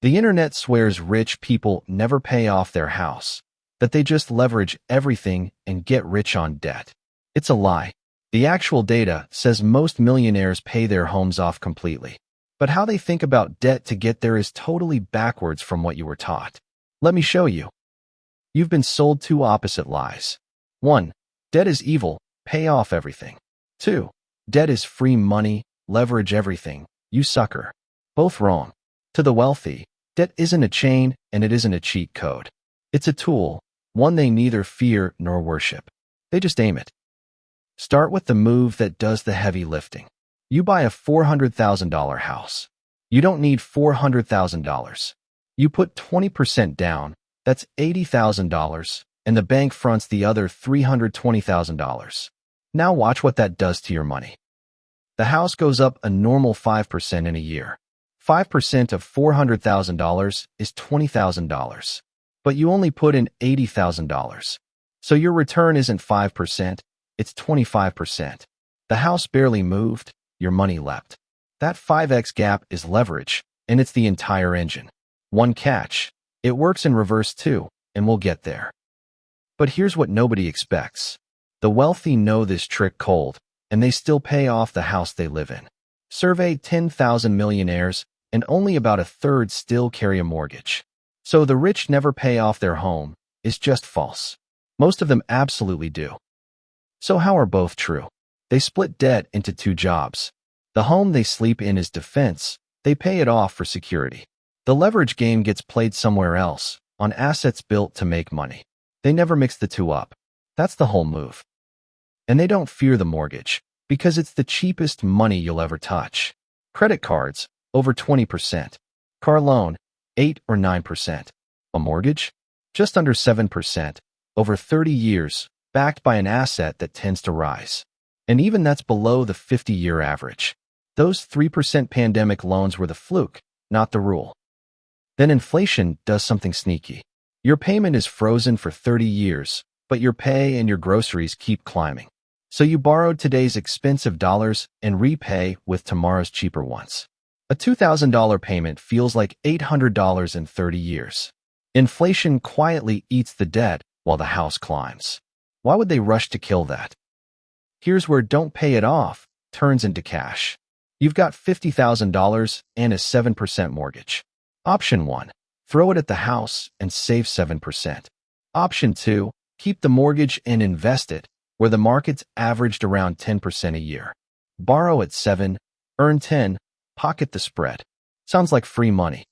The internet swears rich people never pay off their house, that they just leverage everything and get rich on debt. It's a lie. The actual data says most millionaires pay their homes off completely. But how they think about debt to get there is totally backwards from what you were taught. Let me show you. You've been sold two opposite lies. 1. Debt is evil, pay off everything. 2. Debt is free money, leverage everything, you sucker. Both wrong. To the wealthy, debt isn't a chain and it isn't a cheat code. It's a tool, one they neither fear nor worship. They just aim it. Start with the move that does the heavy lifting. You buy a $400,000 house. You don't need $400,000. You put 20% down, that's $80,000, and the bank fronts the other $320,000. Now watch what that does to your money. The house goes up a normal 5% in a year. 5% of $400,000 is $20,000. But you only put in $80,000. So your return isn't 5%, it's 25%. The house barely moved, your money leapt. That 5x gap is leverage, and it's the entire engine. One catch, it works in reverse too, and we'll get there. But here's what nobody expects. The wealthy know this trick cold, and they still pay off the house they live in. Survey 10,000 millionaires, and only about a third still carry a mortgage. So the rich never pay off their home is just false. Most of them absolutely do. So how are both true? They split debt into two jobs. The home they sleep in is defense, they pay it off for security. The leverage game gets played somewhere else, on assets built to make money. They never mix the two up. That's the whole move. And they don't fear the mortgage, because it's the cheapest money you'll ever touch. Credit cards, over 20%. Car loan, 8 or 9%. A mortgage? Just under 7%, over 30 years, backed by an asset that tends to rise. And even that's below the 50-year average. Those 3% pandemic loans were the fluke, not the rule. Then inflation does something sneaky. Your payment is frozen for 30 years, but your pay and your groceries keep climbing. So you borrowed today's expensive dollars and repay with tomorrow's cheaper ones. A $2,000 payment feels like $800 in 30 years. Inflation quietly eats the debt while the house climbs. Why would they rush to kill that? Here's where don't pay it off turns into cash. You've got $50,000 and a 7% mortgage. Option 1, throw it at the house and save 7%. Option 2, keep the mortgage and invest it, where the market's averaged around 10% a year. Borrow at 7, earn 10, pocket the spread. Sounds like free money.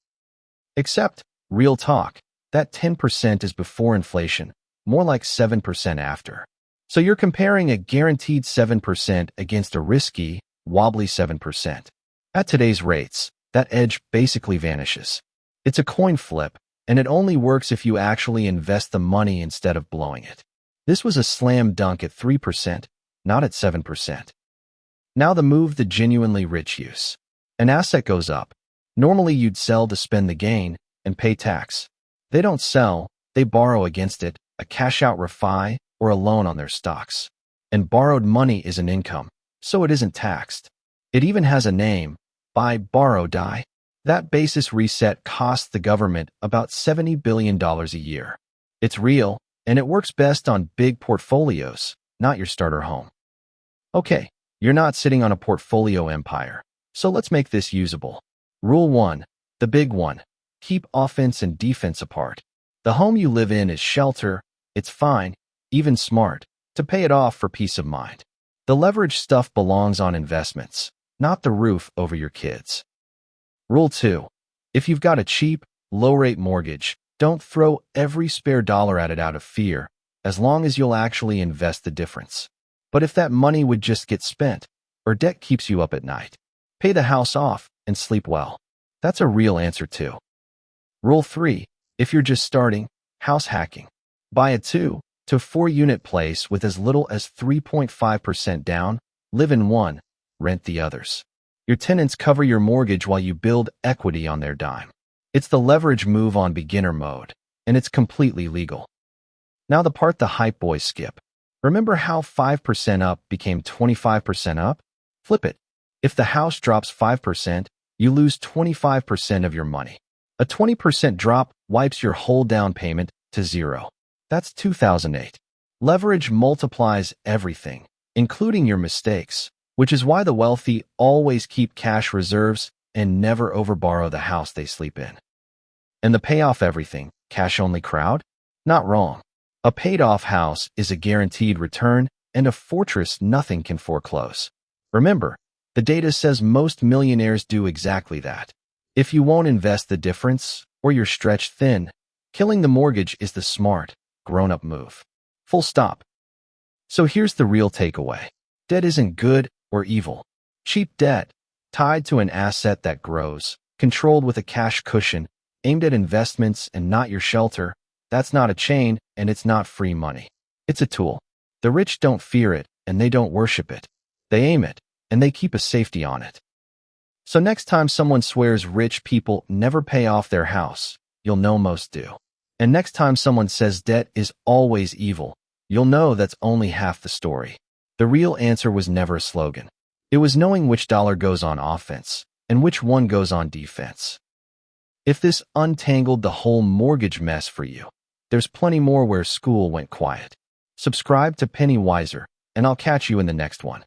Except, real talk, that 10% is before inflation, more like 7% after. So you're comparing a guaranteed 7% against a risky, wobbly 7%. At today's rates, that edge basically vanishes. It's a coin flip, and it only works if you actually invest the money instead of blowing it. This was a slam dunk at 3%, not at 7%. Now the move the genuinely rich use. An asset goes up. Normally you'd sell to spend the gain and pay tax. They don't sell, they borrow against it, a cash-out refi or a loan on their stocks. And borrowed money is an income, so it isn't taxed. It even has a name, buy, borrow, die. That basis reset costs the government about $70 billion a year. It's real, and it works best on big portfolios, not your starter home. Okay, you're not sitting on a portfolio empire, so let's make this usable. Rule 1, the big one, keep offense and defense apart. The home you live in is shelter, it's fine, even smart, to pay it off for peace of mind. The leverage stuff belongs on investments, not the roof over your kids. Rule 2, if you've got a cheap, low-rate mortgage, don't throw every spare dollar at it out of fear, as long as you'll actually invest the difference. But if that money would just get spent, or debt keeps you up at night, pay the house off and sleep well. That's a real answer too. Rule 3, if you're just starting, house hacking. Buy a 2 to 4 unit place with as little as 3.5% down, live in one, rent the others. Your tenants cover your mortgage while you build equity on their dime. It's the leverage move on beginner mode, and it's completely legal. Now the part the hype boys skip. Remember how 5% up became 25% up? Flip it. If the house drops 5%, you lose 25% of your money. A 20% drop wipes your whole down payment to zero. That's 2008. Leverage multiplies everything, including your mistakes, which is why the wealthy always keep cash reserves and never overborrow the house they sleep in. And the payoff everything, cash-only crowd? Not wrong. A paid-off house is a guaranteed return and a fortress nothing can foreclose. Remember, the data says most millionaires do exactly that. If you won't invest the difference, or you're stretched thin, killing the mortgage is the smart, grown-up move. Full stop. So here's the real takeaway. Debt isn't good or evil. Cheap debt, tied to an asset that grows, controlled with a cash cushion, aimed at investments and not your shelter, that's not a chain and it's not free money. It's a tool. The rich don't fear it and they don't worship it. They aim it and they keep a safety on it. So next time someone swears rich people never pay off their house, you'll know most do. And next time someone says debt is always evil, you'll know that's only half the story. The real answer was never a slogan. It was knowing which dollar goes on offense and which one goes on defense. If this untangled the whole mortgage mess for you, there's plenty more where school went quiet. Subscribe to Penny Wiser, and I'll catch you in the next one.